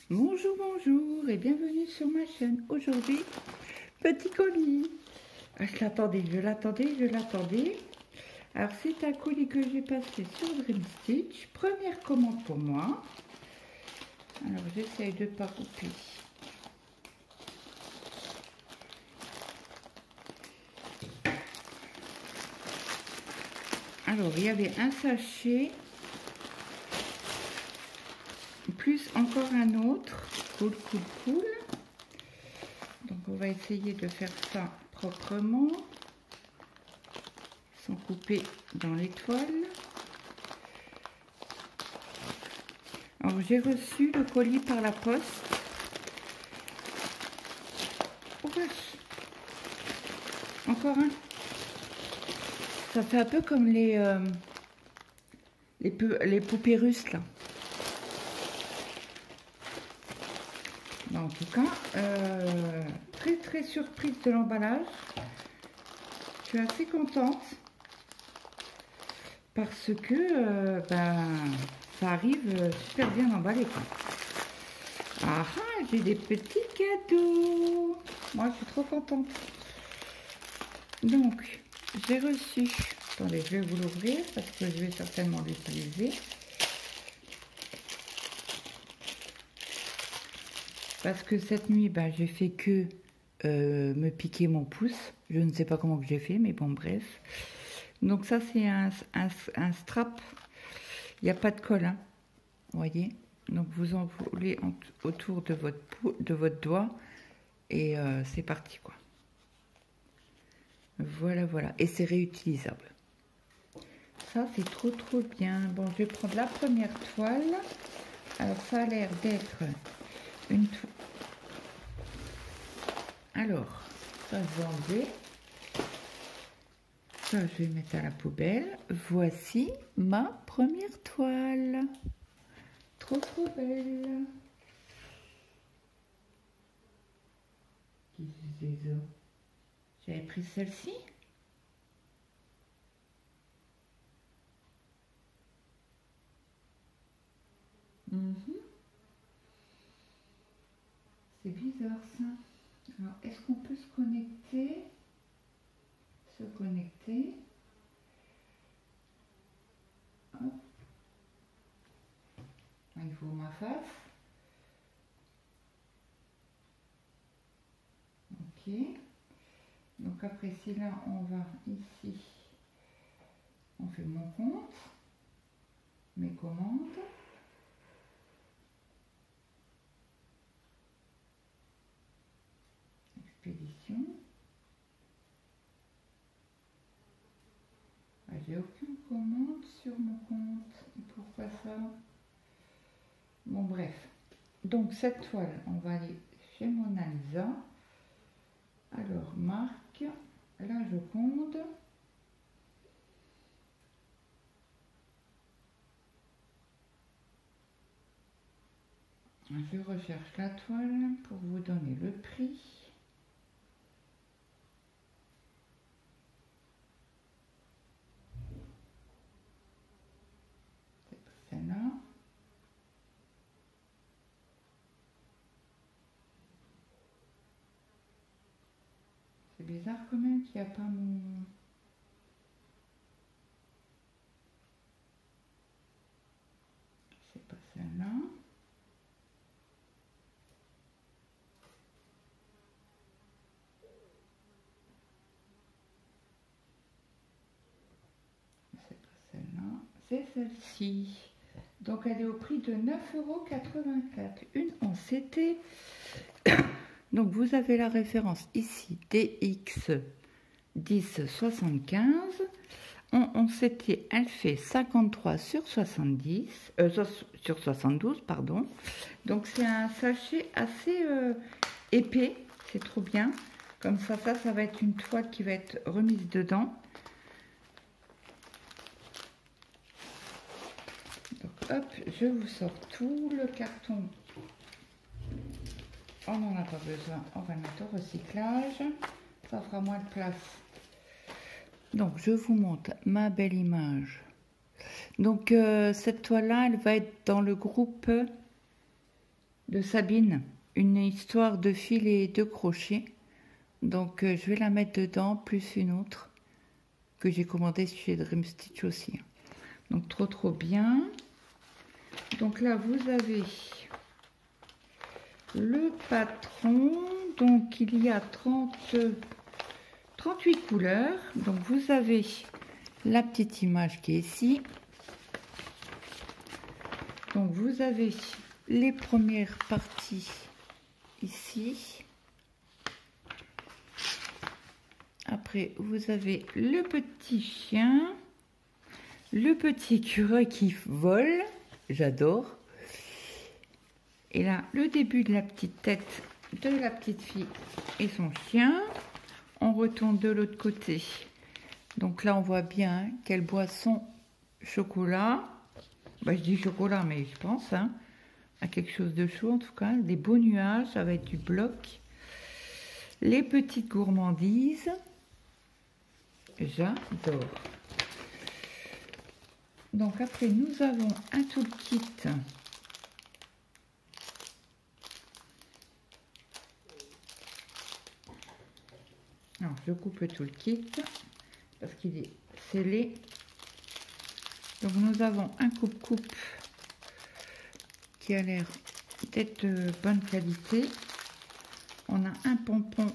Bonjour, bonjour et bienvenue sur ma chaîne. Aujourd'hui, petit colis. Ah, je l'attendais. Alors, c'est un colis que j'ai passé sur Dream Stitch. Première commande pour moi. Alors, j'essaye de ne pas couper. Alors, il y avait un sachet, plus encore un autre. Cool. Donc, on va essayer de faire ça proprement, sans couper dans l'étoile. Alors, j'ai reçu le colis par la poste. Oh vache! Encore un. Ça fait un peu comme les poupées russes, là. En tout cas, très surprise de l'emballage. Je suis assez contente parce que ça arrive super bien emballé, quoi. Ah, j'ai des petits cadeaux. Moi, je suis trop contente. Donc, j'ai reçu... Attendez, je vais vous l'ouvrir parce que je vais certainement l'utiliser. Parce que cette nuit, j'ai fait que me piquer mon pouce. Je ne sais pas comment que j'ai fait, mais bon, bref. Donc ça, c'est un strap. Il n'y a pas de colle, hein, vous voyez. Donc vous enroulez autour de votre doigt et c'est parti, quoi. Voilà. Et c'est réutilisable. Ça, c'est trop bien. Bon, je vais prendre la première toile. Alors, ça a l'air d'être une toile. Alors, ça, je vais enlever. Ça, je vais mettre à la poubelle. Voici ma première toile. Trop belle. J'avais pris celle-ci. C'est bizarre, ça. Alors, est-ce qu'on peut se connecter? Hop. Il faut ma face. Ok. Donc après, si là, on va ici, on fait mon compte, mes commandes. Expédition. J'ai aucune commande sur mon compte. Et pourquoi ça? Bon, bref. Donc, cette toile, on va aller chez Mona Lisa. Alors, marque. Là, je compte. Je recherche la toile pour vous donner le prix. C'est pas celle-là. C'est bizarre quand même qu'il n'y a pas mon... C'est pas celle-là. C'est pas celle-là. C'est celle-ci. Donc elle est au prix de 9,84 €. Une en CT. Donc vous avez la référence ici, DX 1075. En CT, elle fait 53 sur 70, sur 72, pardon. Donc c'est un sachet assez épais, c'est trop bien. Comme ça va être une toile qui va être remise dedans. Donc hop, je vous sors tout le carton. On n'en a pas besoin, on va le mettre au recyclage. Ça fera moins de place. Donc, je vous montre ma belle image. Donc, cette toile-là, elle va être dans le groupe de Sabine, une histoire de fil et de crochet. Donc je vais la mettre dedans, plus une autre que j'ai commandée chez Dream Stitch aussi. Donc trop bien. Donc là vous avez le patron. Donc il y a 38 couleurs. Donc vous avez la petite image qui est ici. Donc vous avez les premières parties ici. Après vous avez le petit chien, le petit écureuil qui vole, j'adore. Et là le début de la petite tête de la petite fille et son chien. On retourne de l'autre côté. Donc là on voit bien qu'elle boit son chocolat. Bah, je dis chocolat, mais je pense à quelque chose de chaud en tout cas. Des beaux nuages, ça va être du bloc. Les petites gourmandises. J'adore. Donc après, nous avons un toolkit. Alors, je coupe le toolkit parce qu'il est scellé. Donc nous avons un coupe-coupe qui a l'air d'être de bonne qualité. On a un pompon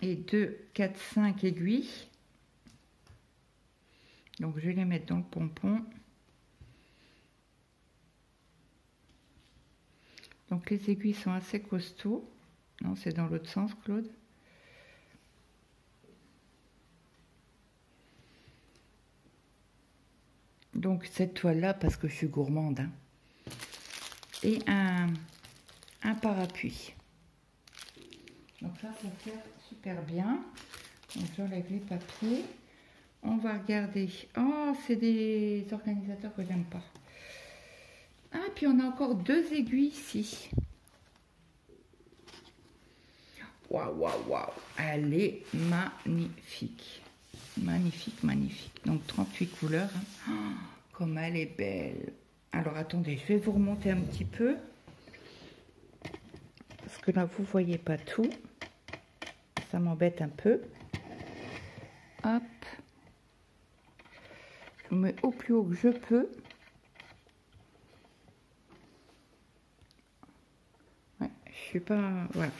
et 2, 4, 5 aiguilles. Donc je vais les mettre dans le pompon. Donc les aiguilles sont assez costauds. Non, c'est dans l'autre sens, Claude. Donc cette toile là parce que je suis gourmande, hein. Et un parapluie. Donc ça sert super bien. Donc j'enlève les papiers. On va regarder. Oh, c'est des organisateurs que j'aime pas. Ah, puis on a encore 2 aiguilles ici. Waouh. Elle est magnifique. Magnifique. Donc 38 couleurs. Hein. Oh, comme elle est belle. Alors attendez, je vais vous remonter un petit peu. Parce que là, vous voyez pas tout. Ça m'embête un peu. Hop. Je mets au plus haut que je peux. Ouais, je suis pas... Voilà.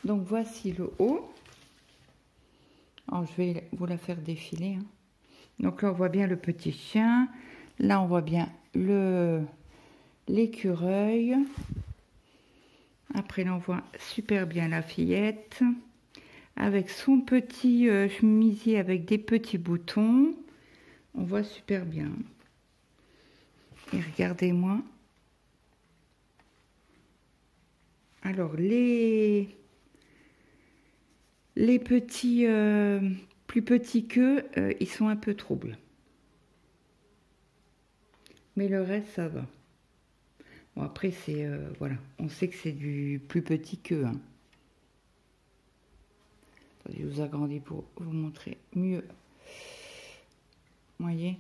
Donc voici le haut. Alors je vais vous la faire défiler. Hein. Donc là on voit bien le petit chien. Là on voit bien l'écureuil. Après là on voit super bien la fillette. Avec son petit chemisier avec des petits boutons. On voit super bien. Et regardez-moi. Alors les petits, plus petits qu'eux, ils sont un peu troubles. Mais le reste, ça va. Bon, après, c'est... voilà, on sait que c'est du plus petit qu'eux. Hein. Je vous agrandis pour vous montrer mieux. Vous voyez?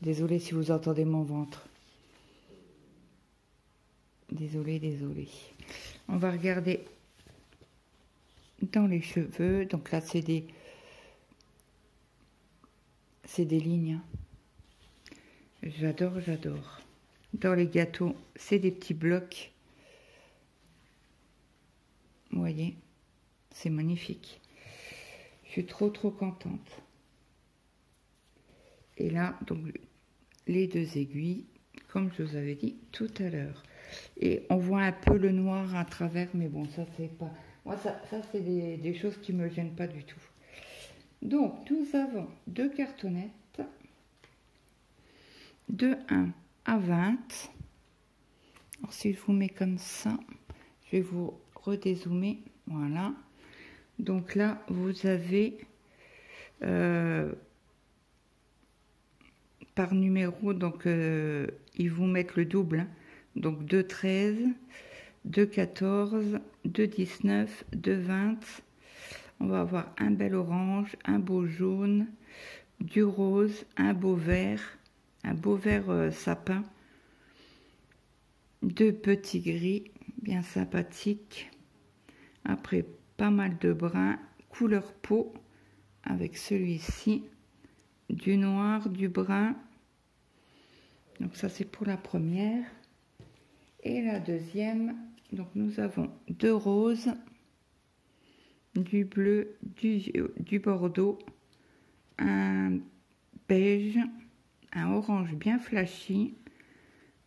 Désolée si vous entendez mon ventre. Désolée. On va regarder... dans les cheveux, donc là c'est des lignes. J'adore. Dans les gâteaux, c'est des petits blocs. Vous voyez, c'est magnifique. Je suis trop contente. Et là, donc les 2 aiguilles, comme je vous avais dit tout à l'heure. Et on voit un peu le noir à travers, mais bon, ça c'est pas... Moi, ça c'est des choses qui me gênent pas du tout. Donc, nous avons 2 cartonnettes de 1 à 20. Alors, si je vous mets comme ça, je vais vous redézoomer. Voilà. Donc là, vous avez par numéro, donc ils vous mettent le double. Hein. Donc 2 13, 2 14, 2 19, 2 20. On va avoir un bel orange, un beau jaune, du rose, un beau vert sapin, 2 petits gris bien sympathiques, après pas mal de brun couleur peau avec celui-ci, du noir, du brun. Donc ça c'est pour la première. Et la deuxième, donc nous avons 2 roses, du bleu, du bordeaux, un beige, un orange bien flashy,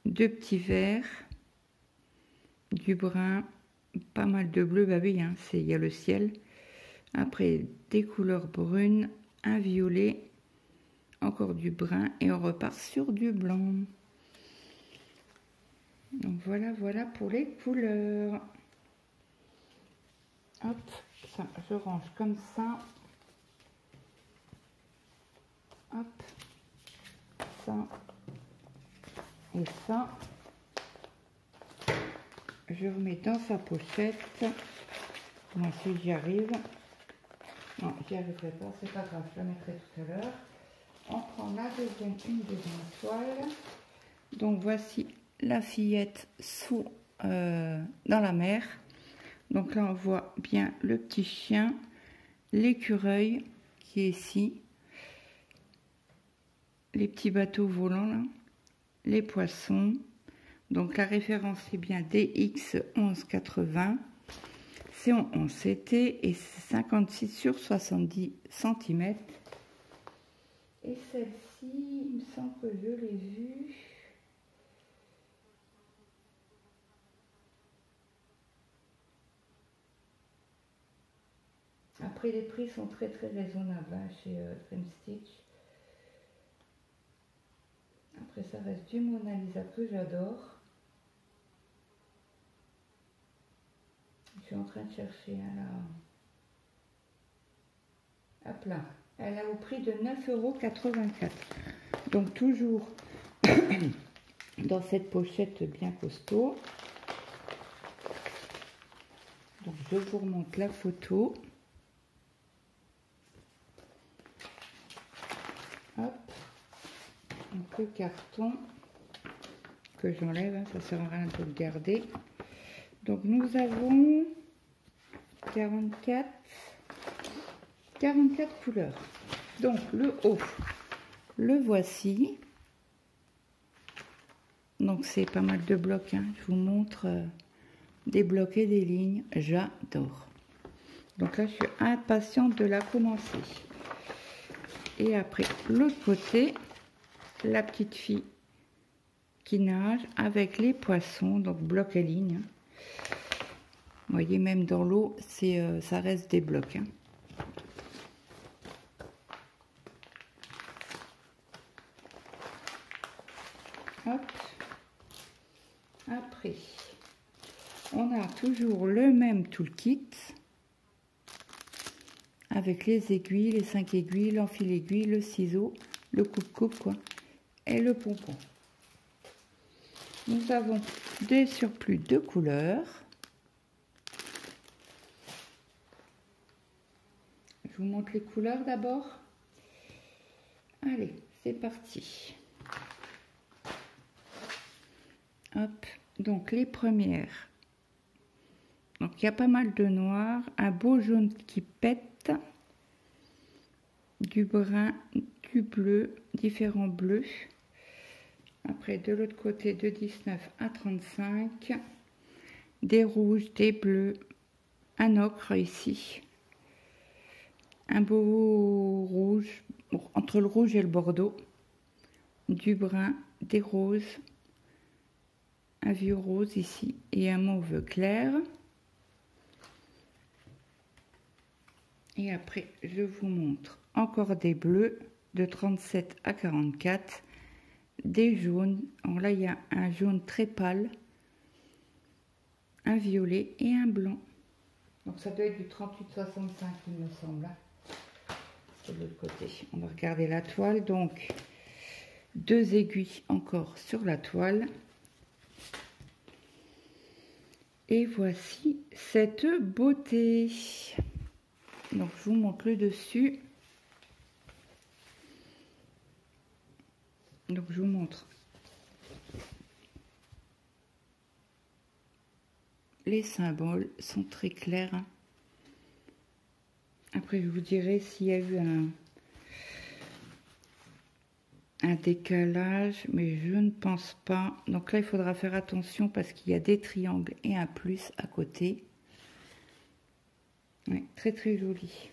2 petits verts, du brun, pas mal de bleu, bah oui, hein, il y a le ciel. Après des couleurs brunes, un violet, encore du brun et on repart sur du blanc. Donc voilà pour les couleurs. Hop, ça, je range comme ça. Hop, ça et ça. Je remets dans sa pochette. Moi si j'y arrive. Non, j'y arriverai pas, c'est pas grave, je la mettrai tout à l'heure. On prend une deuxième toile. Donc voici la fillette dans la mer. Donc là on voit bien le petit chien, l'écureuil qui est ici, les petits bateaux volants là, les poissons. Donc la référence est bien DX 1180, c'est en 11 CT et c'est 56 sur 70 cm. Et celle-ci, il me semble que je l'ai vue. Après, les prix sont très raisonnables hein, chez Dream Stitch. Après, ça reste du Mona Lisa que j'adore. Je suis en train de chercher hop là. Elle a au prix de 9,84 €. Donc toujours dans cette pochette bien costaud. Donc je vous remonte la photo. Hop. Donc le carton que j'enlève, hein, ça sert à rien de le garder. Donc nous avons 44 couleurs. Donc le haut, le voici. Donc c'est pas mal de blocs, hein. Je vous montre des blocs et des lignes, j'adore. Donc là je suis impatiente de la commencer. Et après l'autre côté, la petite fille qui nage avec les poissons, donc blocs et lignes. Vous voyez, même dans l'eau, ça reste des blocs. Hein. Hop. Après, on a toujours le même toolkit avec les aiguilles, les 5 aiguilles, l'enfile-aiguille, le ciseau, le coupe-coupe, quoi, et le pompon. Nous avons des surplus de couleurs. Je vous montre les couleurs d'abord. Allez, c'est parti. Hop, donc les premières. Donc il y a pas mal de noir, un beau jaune qui pète, du brun, du bleu, différents bleus. Après de l'autre côté de 19 à 35, des rouges, des bleus, un ocre ici, un beau rouge, entre le rouge et le bordeaux, du brun, des roses, un vieux rose ici et un mauve clair. Et après, je vous montre encore des bleus de 37 à 44, des jaunes. Alors là, il y a un jaune très pâle, un violet et un blanc. Donc ça doit être du 38-65, il me semble. De l'autre côté, on va regarder la toile. Donc, 2 aiguilles encore sur la toile. Et voici cette beauté. Donc je vous montre le dessus. Donc je vous montre les symboles, sont très clairs. Après je vous dirai s'il y a eu un décalage, mais je ne pense pas. Donc là il faudra faire attention parce qu'il y a des triangles et un plus à côté. Ouais, très très joli.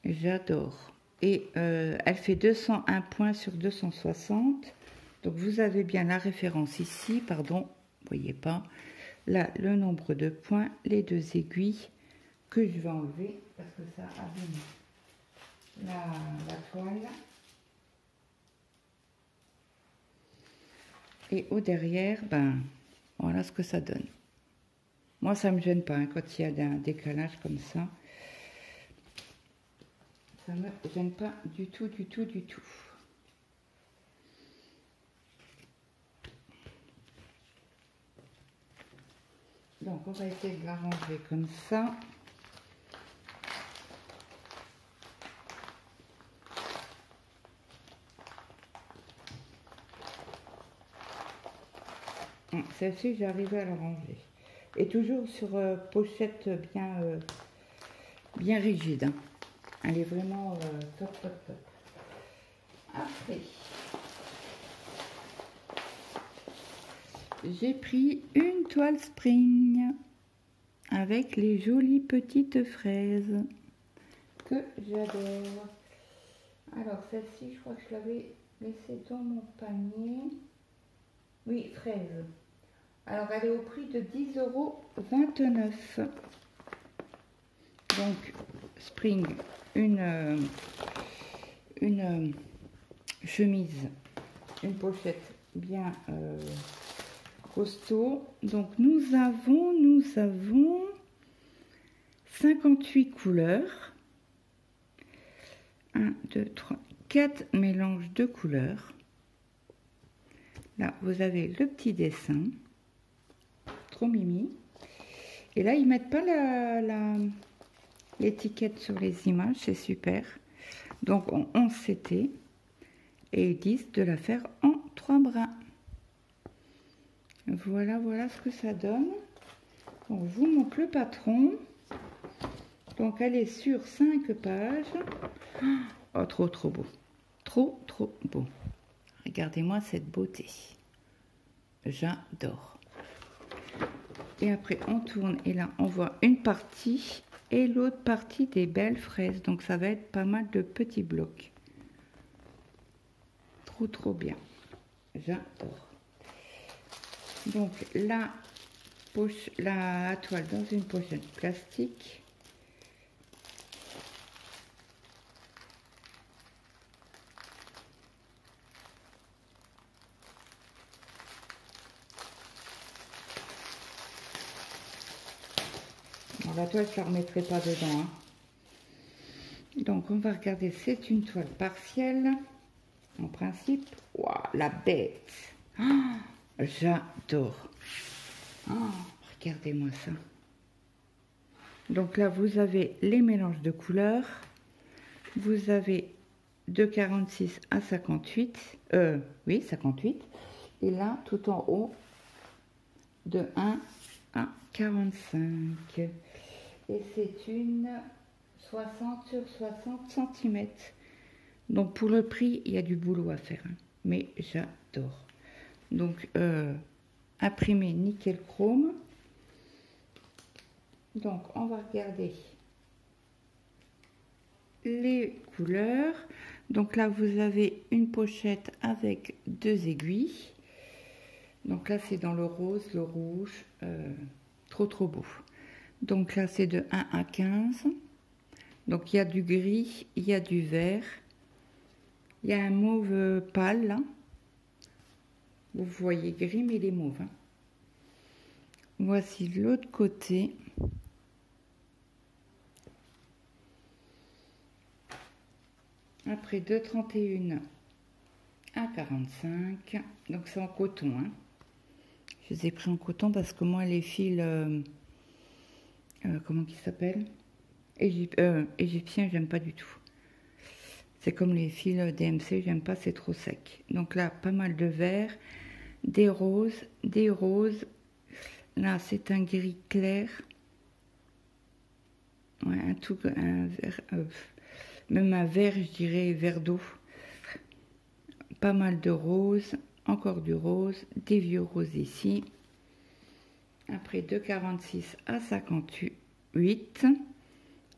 J'adore. Et elle fait 201 points sur 260. Donc vous avez bien la référence ici, pardon, vous voyez pas. Là, le nombre de points, les deux aiguilles que je vais enlever parce que ça abîme la toile. Et au derrière, ben voilà ce que ça donne. Moi, ça me gêne pas hein, quand il y a un décalage comme ça. Ça me gêne pas du tout, du tout, du tout. Donc, on va essayer de l'arranger comme ça. Celle-ci, j'ai arrivé à la ranger. Et toujours sur pochette bien rigide. Hein. Elle est vraiment top, top, top. Après, j'ai pris une toile spring avec les jolies petites fraises que j'adore. Alors, celle-ci, je crois que je l'avais laissée dans mon panier. Oui, fraise. Alors, elle est au prix de 10,29 €. Donc, spring, une chemise, une pochette bien costaud. Donc, nous avons 58 couleurs. 1, 2, 3, 4 mélanges de couleurs. Là, vous avez le petit dessin. Trop mimi. Et là, ils mettent pas l'étiquette sur les images, c'est super. Donc, en 11 CT. Et ils disent de la faire en 3 brins. Voilà, voilà ce que ça donne. Donc, je vous montre le patron. Donc, elle est sur 5 pages. Oh, trop, trop beau. Trop, trop beau. Regardez-moi cette beauté. J'adore. Et après, on tourne et là, on voit une partie et l'autre partie des belles fraises. Donc, ça va être pas mal de petits blocs. Trop, trop bien. J'adore. Donc, la toile dans une pochette plastique. Bon, la toile, je ne la remettrai pas dedans. Hein. Donc, on va regarder. C'est une toile partielle. En principe. Waouh, la bête. Oh, j'adore. Oh, regardez-moi ça. Donc là, vous avez les mélanges de couleurs. Vous avez de 46 à 58. Oui, 58. Et là, tout en haut, de 1 à 45. Et c'est une 60 sur 60 cm. Donc pour le prix, il y a du boulot à faire. Hein. Mais j'adore. Donc imprimé nickel chrome. Donc on va regarder les couleurs. Donc là vous avez une pochette avec 2 aiguilles. Donc là c'est dans le rose, le rouge. Trop trop beau. Donc là c'est de 1 à 15. Donc il y a du gris, il y a du vert. Il y a un mauve pâle là. Vous voyez gris mais il est mauve. Hein. Voici l'autre côté. Après de 31 à 45. Donc c'est en coton. Hein. Je les ai pris en coton parce que moi les fils, comment qu'ils s'appellent, égyptiens, j'aime pas du tout. C'est comme les fils DMC, j'aime pas, c'est trop sec. Donc là, pas mal de vert, des roses, des roses. Là, c'est un gris clair. Ouais, un vert, même un vert, je dirais, vert d'eau. Pas mal de roses, encore du rose, des vieux roses ici. Après, de 46 à 58.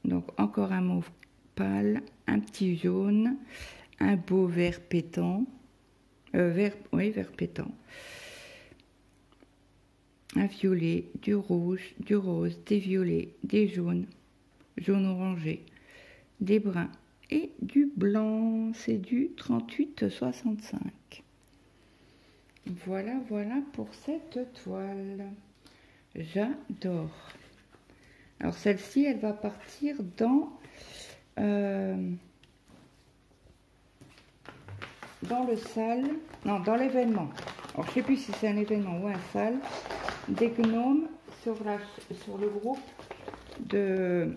Donc, encore un mauve pâle, un petit jaune, un beau vert pétant. Oui, vert pétant. Un violet, du rouge, du rose, des violets, des jaunes, jaune orangé, des bruns et du blanc. C'est du 38,65. Voilà, voilà pour cette toile. J'adore. Alors celle-ci, elle va partir dans le salle, non, dans l'événement. Alors je sais plus si c'est un événement ou un salle des gnomes sur le groupe de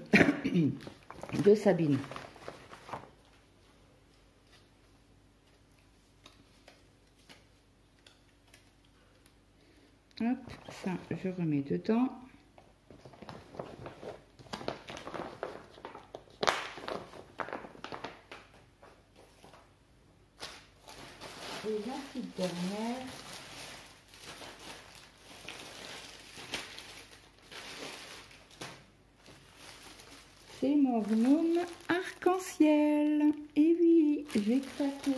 de Sabine. Hop, ça je remets dedans. Et la petite dernière, c'est mon gnome arc-en-ciel. Et oui, j'ai craqué.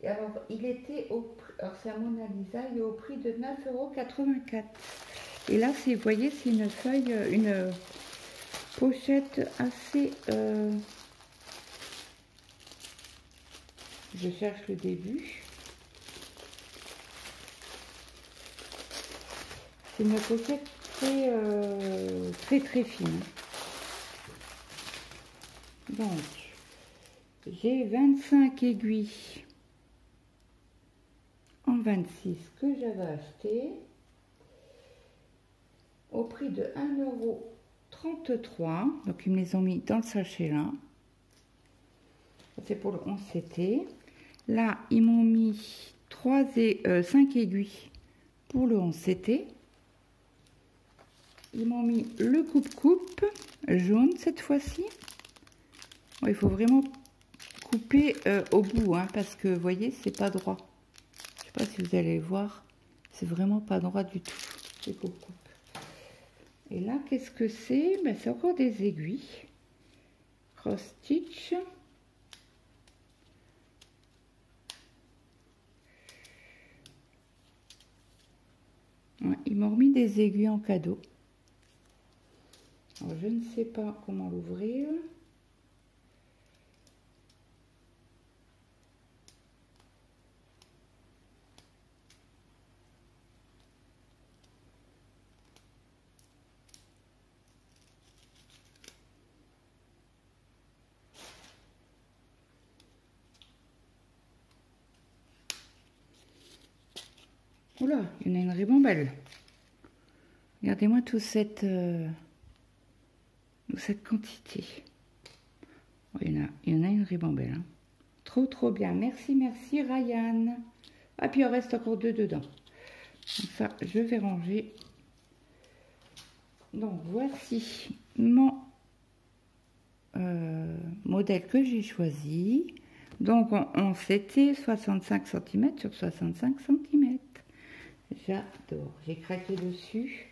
Et alors, il était au prix, alors c'est un Mona Lisa, il est au prix de 9,84 €. Et là, vous voyez, c'est une feuille, une pochette assez... je cherche le début. C'est une pochette très fine. Donc, j'ai 25 aiguilles en 26 que j'avais acheté au prix de 1,33 €. Donc, ils me les ont mis dans le sachet là. C'est pour le 11 CT. Là, ils m'ont mis 5 aiguilles pour le 11 CT. Ils m'ont mis le coupe-coupe jaune cette fois-ci. Bon, il faut vraiment couper au bout, hein, parce que vous voyez, c'est pas droit. Je sais pas si vous allez voir, c'est vraiment pas droit du tout, les coupe-coupe. Et là, qu'est-ce que c'est? Ben, c'est encore des aiguilles. Cross stitch. Ouais, ils m'ont remis des aiguilles en cadeau. Alors, je ne sais pas comment l'ouvrir. Oula, il y en a une ribambelle. Regardez-moi toute cette quantité. Oh, il y en a une ribambelle. Hein. Trop bien. Merci Ryan. Ah, puis il en reste encore 2 dedans. Donc ça, je vais ranger. Donc voici mon modèle que j'ai choisi. Donc on s'était 65 cm sur 65 cm. J'adore. J'ai craqué dessus.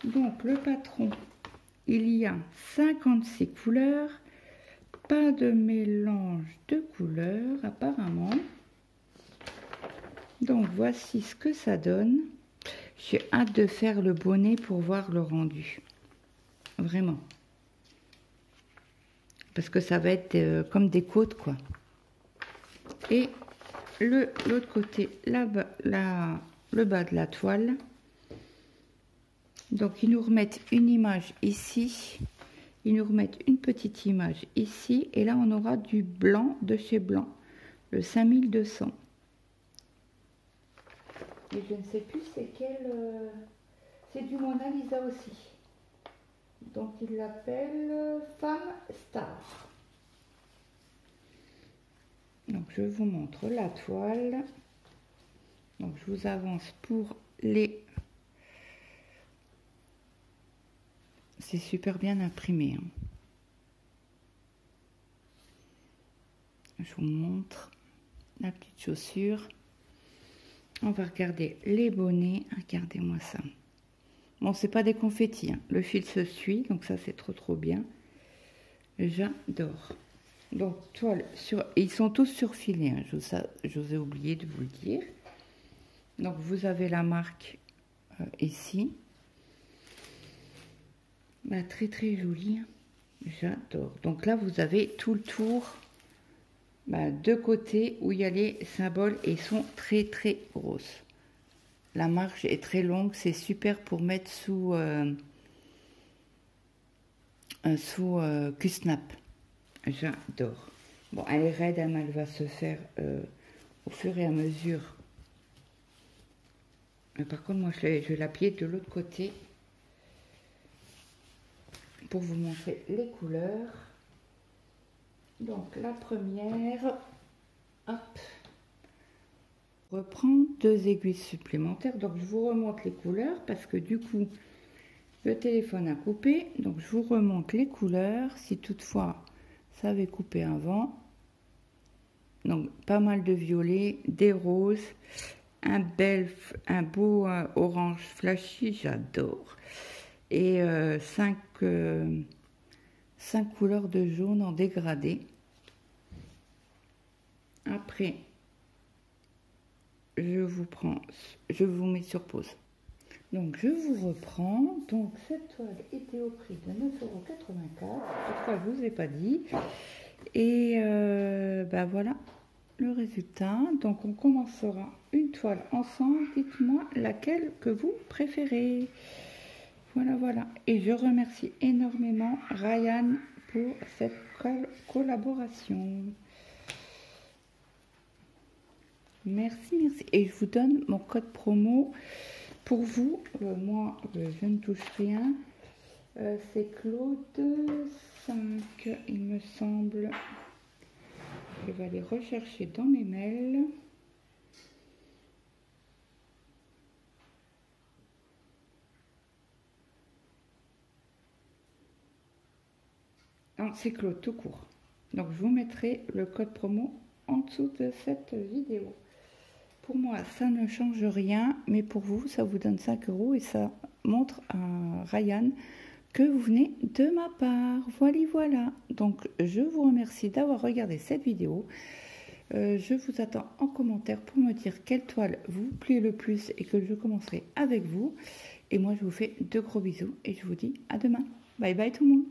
Donc le patron, il y a 56 couleurs. Pas de mélange de couleurs apparemment. Donc voici ce que ça donne. J'ai hâte de faire le bonnet pour voir le rendu. Vraiment. Parce que ça va être comme des côtes quoi. Et l'autre côté, là-bas, le bas de la toile. Donc ils nous remettent une image ici. Ils nous remettent une petite image ici. Et là on aura du blanc de chez Blanc. Le 5200. Et je ne sais plus c'est quel... c'est du Mona Lisa aussi. Donc il l'appelle Femme Star. Donc je vous montre la toile. Donc je vous avance pour les... C'est super bien imprimé. Hein. Je vous montre la petite chaussure. On va regarder les bonnets. Regardez-moi ça. Bon, c'est pas des confettis. Hein. Le fil se suit, donc ça c'est trop bien. J'adore. Donc toile sur... Ils sont tous surfilés. Hein. Je vous ai oublié de vous le dire. Donc vous avez la marque ici. Bah, très jolie. J'adore. Donc là vous avez tout le tour. Bah, deux côtés où il y a les symboles et ils sont très grosses. La marge est très longue, c'est super pour mettre sous Q-snap. J'adore. Bon, elle est raide, elle va se faire au fur et à mesure. Mais par contre, moi je vais l'appuyer de l'autre côté pour vous montrer les couleurs. Donc la première, hop, reprend 2 aiguilles supplémentaires. Donc je vous remonte les couleurs parce que du coup le téléphone a coupé. Donc je vous remonte les couleurs si toutefois ça avait coupé avant. Donc pas mal de violet, des roses, un beau orange flashy, j'adore. Et 5 couleurs de jaune en dégradé. Après, je vous mets sur pause. Donc, je vous reprends. Donc, cette toile était au prix de 9,84 €. Toutefois, je ne vous ai pas dit. Et ben voilà le résultat. Donc, on commencera une toile ensemble. Dites-moi laquelle que vous préférez. Voilà. Et je remercie énormément Ryan pour cette collaboration. Merci. Et je vous donne mon code promo pour vous. Moi, je ne touche rien. C'est Claude 5, il me semble. Je vais aller rechercher dans mes mails. C'est Claude tout court. Donc je vous mettrai le code promo en dessous de cette vidéo. Pour moi, ça ne change rien, mais pour vous, ça vous donne 5 € et ça montre à Ryan que vous venez de ma part. Voilà. Donc, je vous remercie d'avoir regardé cette vidéo. Je vous attends en commentaire pour me dire quelle toile vous plaît le plus et que je commencerai avec vous. Et moi, je vous fais de gros bisous et je vous dis à demain. Bye bye tout le monde.